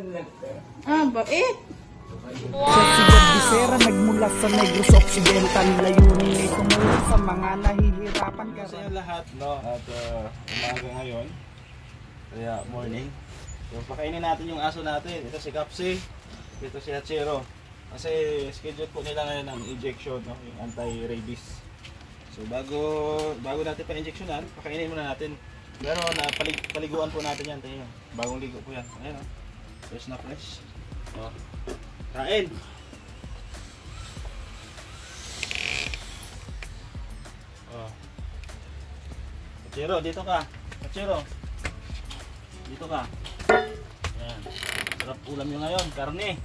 Bait. Wow! Si Gordisera nagmula sa Negros Occidental, layunin ay tumulong sa mga nahihirapan. Sa inyo lahat, no? At umaga ngayon, kaya morning. So pakainin natin yung aso natin. Ito si Kapsi, ito si Hachiro. Kasi schedule po nila ngayon ng injection, no? Yung anti-rabies. So bago natin pa-injectionan, pakainin muna natin. Pero paliguan po natin yan, tingnan. Bagong ligo po yan. Ayan, no? Fresh na fresh. Oh. Kain! Oh. Hachiro, dito ka. Hachiro. Dito ka. Ayan. Sarap ulam nyo ngayon. Karne.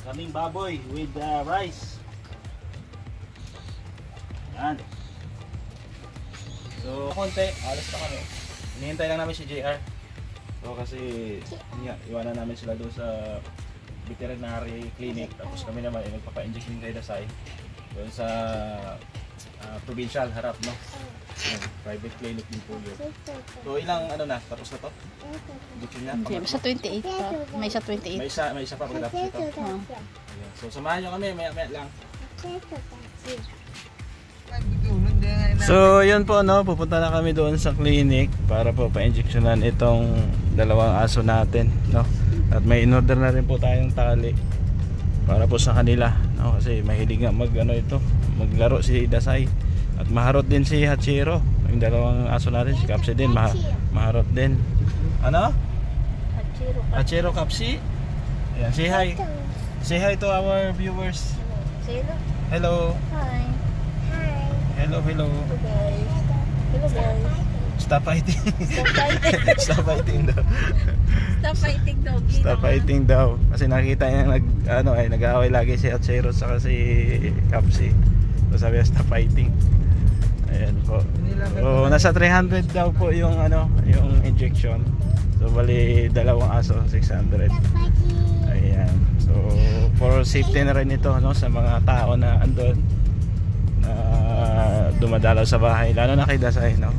Karning baboy with rice. Ayan. So, konti. Alas na kami. Hinihintay lang namin si JR. So, kasi iwanan namin sila doon sa veterinary clinic. Tapos kami naman nagpapa-inject din kay Dasay. Doon sa provincial harap, no? Private clinic din po yun. So ilang na, tapos na to? Injection niya? Hindi, sa 28 pa. May sa 28. May isa pa pagkatapos ito. So samahan nyo kami, maya lang. So yun po, no, pupunta na kami doon sa clinic para po pa-injectionan itong dalawang aso natin, no? At may in-order na rin po tayong tali para po sa kanila, no? Kasi mahilig nga maglaro si Dasay. At maharot din si Hachiro. Yung dalawang aso natin, si Kapsi din, maharot din. Ano? Hachiro, Kapsi. Ayan, say hi. Say hi to our viewers. Hello. Hi. Hello. Hello guys. Hello guys. Stop fighting. Stop fighting daw. Stop fighting daw. Stop fighting daw. Kasi nakita niya nag-aaway lagi si Hachiro sa si Kapsi. So sabi niya stop fighting. Ayan po. So nasa 300 daw po yung yung injection. So bali dalawang aso 600. Ayan. So for safety na rin ito, no, sa mga tao na andun na dumadalaw sa bahay, lalo na kay Dasay, no.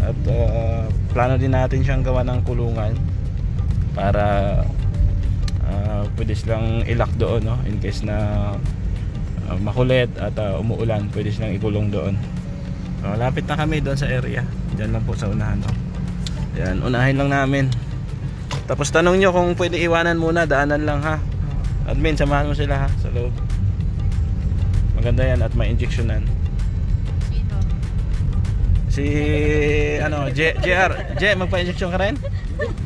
At plano din natin siyang gawa ng kulungan para pwede silang ilak doon, no, in case na makulit at umuulan, pwede silang ikulong doon. So lapit na kami doon sa area, dyan lang po sa unahan, no. Ayan, unahin lang namin. Tapos tanong nyo kung pwede iwanan muna, daanan lang, ha. Admin, samahan mo sila, ha, sa loob. Maganda yan at may injectionan. Si JR, magpa-injection ka rin?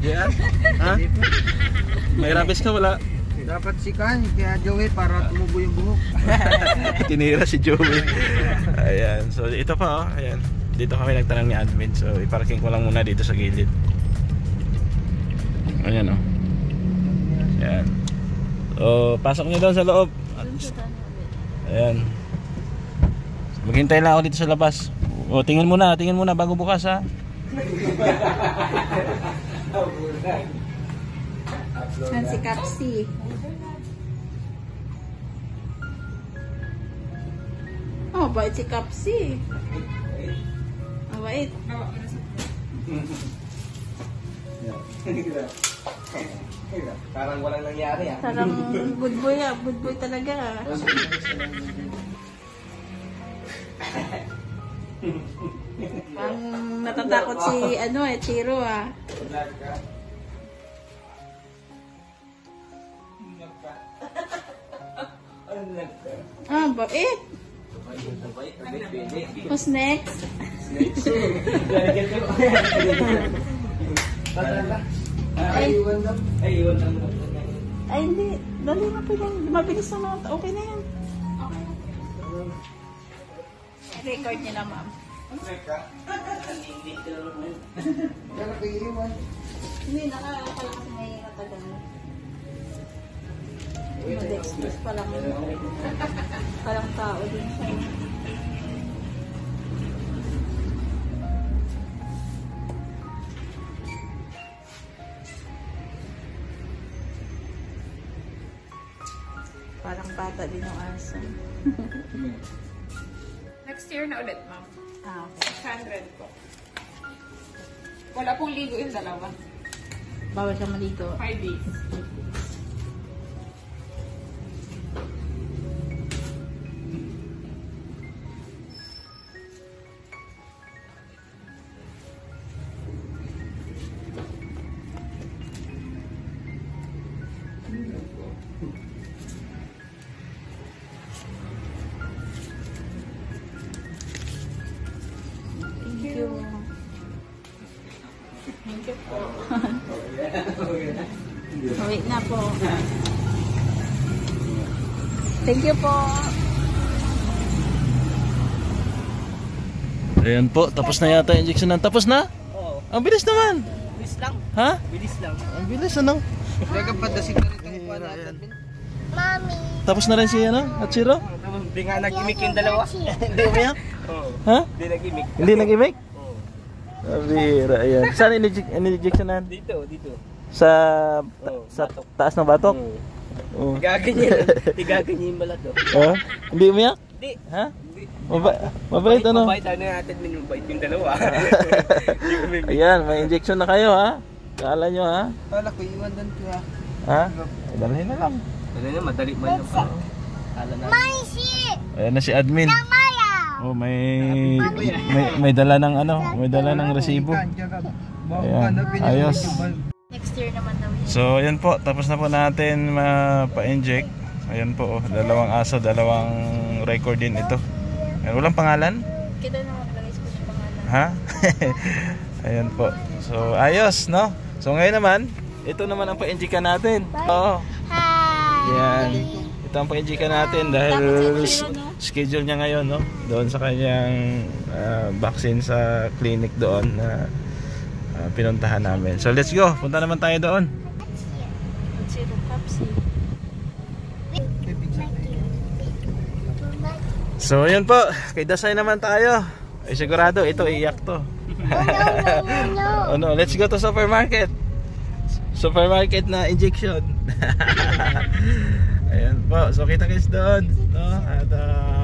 JR? Ha? May rabies ka wala? Dapat si kaya Joey para tumubo yung buhok. Tinira si Joey. Ayan, so ito pa, oh. Ayan. Dito kami nagtanong ni admin. So iparking ko lang muna dito sa gilid. Ayan, oh. Ayan. So pasok nyo doon sa loob. Ayan. Maghintay lang ako dito sa labas. O, tingin muna bago bukas, ha. Yan si Kapsi. Oh, bait si Kapsi. Oh, bait. Parang walang nangyari, ha. Parang good boy, good boy talaga. Parang natatakot si Chiro, Bait. Who's next? Ay, hindi. Dali na po yan. Mabilis naman. Okay na yan. Record niya na, ma'am. Hindi, nakakala kasi may katagal. Mag-express palang tao din siya. Parang bata din yung aso. Next year na ulit, ma'am. Okay. 600 po. Wala pong ligo yung dalawa. Bawal ka malito. 5 days. Thank you. Thank you po. Wait na po. Thank you po. Ayan po, tapos na yata yung injection ng. Tapos na? Oo. Ang bilis naman. Bilis lang. Ha? Bilis lang. Ang bilis ano? Dagang padasig na rin itong kuha natin. Tapos na rin si ano? Hatsiro? Hindi nga nag-imik yung dalawa. Hindi umiyak? Oo. Ha? Hindi nag-imik. Hindi nag-imik? Oo. Abira, ayan. Saan in-injectionan? Dito, dito. Sa Oo, sa batok. taas ng batok? Oo. Oo. Tigaganyan. Tigaganyan yung balat oh. Oh? Hindi umiyak? Hindi. Ha? Hindi. Mabait ano? Mabait ano natin yung bait yung dalawa. Hindi umimik. Ayan, may injection na kayo ha? Kala nyo ha? Kala ko iwan doon ko ah. Ha? Dalhin na lang. Ano na, madali man yung pa. Kala na. Ayan na si admin. Oh, may dala ng ano, may dala ng resibo. Ayan, ayos. Next year naman daw yun. So, ayan po, tapos na po natin pa-inject. Ayan po, oh, dalawang aso, dalawang record din ito. Ayan, walang pangalan? Kita na maglagay sa kanyang pangalan. Ha? Ayan po. So, ayos, no? So, ngayon naman, ito naman ang pa-injectan natin. Oo. Ayan. Ito ang pa-injectan natin dahil schedule niya ngayon, no? Doon sa kanyang vaccine sa clinic doon na pinuntahan namin. So, let's go. Punta naman tayo doon. Zero Capsi. So, yun po. Kay Dasay naman tayo. Ay, sigurado, ito iiyak to. Oh no, let's go to supermarket. Supermarket na injection. Ayan po. So, kita guys doon. No? At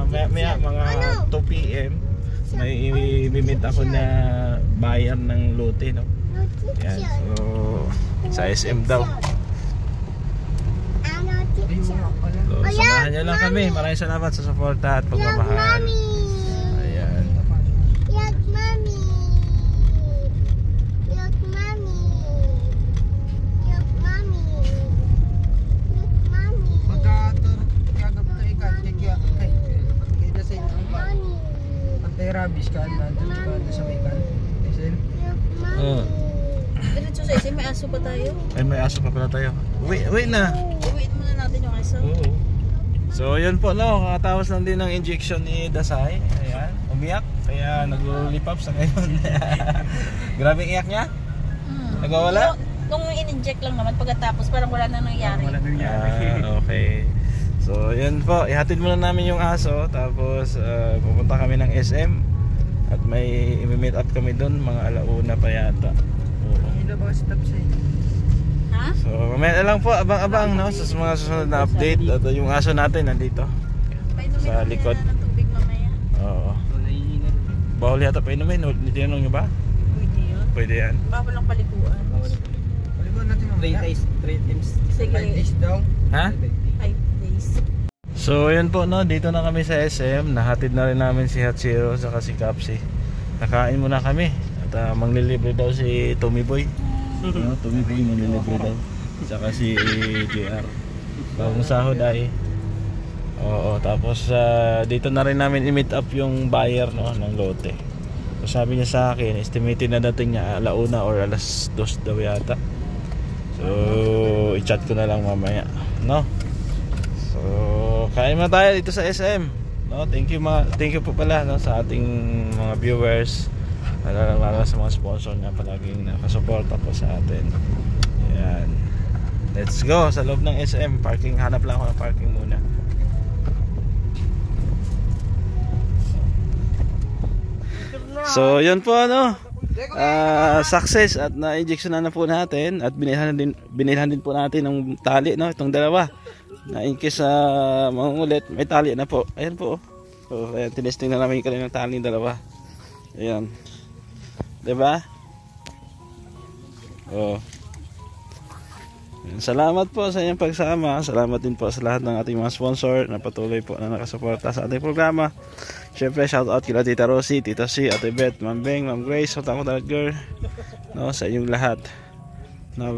maya mga 2 PM may i-meet ako na buyer ng lote, no? Ayan. So, sa SM daw. So, samahan nyo lang kami. Maraming salamat sa suporta at pagmamahal. Ayan. Rabies ka na doon sa may kan. Diretso sa isa, may aso pa tayo. Ay, may aso pa pala tayo. Wait na. Wait muna natin yung aso. Oo. So, yun po, no. Kakatawas lang din ng injection ni Dasay. Ayan. Umiyak. Kaya nag-lollipop sa ngayon. Grabe iyak niya. Nagwawala? Nung in-inject lang naman pagkatapos, parang wala na nangyari. Okay. So, yun po. Ihatid muna namin yung aso. Tapos, pupunta kami ng SM. At may i-meet up kami doon. Mga alauna pa yata. Oo. Ha? So, mamaya na lang po. Abang-abang, no? Sa mga susunod na update. At yung aso natin nandito. Painumin Sa likod. na ng tubig mamaya. Oo. Bawal yata pa inumin. Tinanong nyo ba? Pwede yun. Pwede yan. Bawal lang paliguan. Paliguan natin mamaya. 3 times. Sige. 5 days daw. Ha? 5 days. So, yun po, no? Dito na kami sa SM. Nahatid na rin namin si Hatsiro saka si Capsi. Nakain muna kami. At manglilibre daw si Tommy Boy. No? Tommy Boy manglilibre daw. Saka si JR. Bagong sahod ay. Oo, tapos dito na rin namin i-meet up yung buyer, no, ng lote. So, sabi niya sa akin, estimated na dating niya alauna or alas 2 daw yata. So, i-chat ko na lang mamaya, no? So, kain na tayo dito sa SM. No, thank you po pala, no, sa ating mga viewers. Lalo sa mga sponsor na palaging nakasuporta po sa atin. Ayan. Let's go sa loob ng SM. Parking, hanap lang ako ng parking muna. So, yun po, ano, success at na-injection na po natin at binilhan din po natin ng tali, no, itong dalawa. Na in case mangungulit, may tali na po. Ayan po. So, ayan, tinesting na namin yung kanilang tali ng dalawa. Ayan. Diba? Oh. Salamat po sa inyong pagsama. Salamat din po sa lahat ng ating mga sponsor na patuloy po na nakasuporta sa ating programa. Siyempre, shout out kila Tita Rosie, Tita C, Ate Beth, Ma'am Beng, Ma'am Grace, Hotakot Girl, no, sa inyong lahat na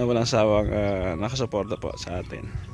walang sawang nakasuporta po sa atin.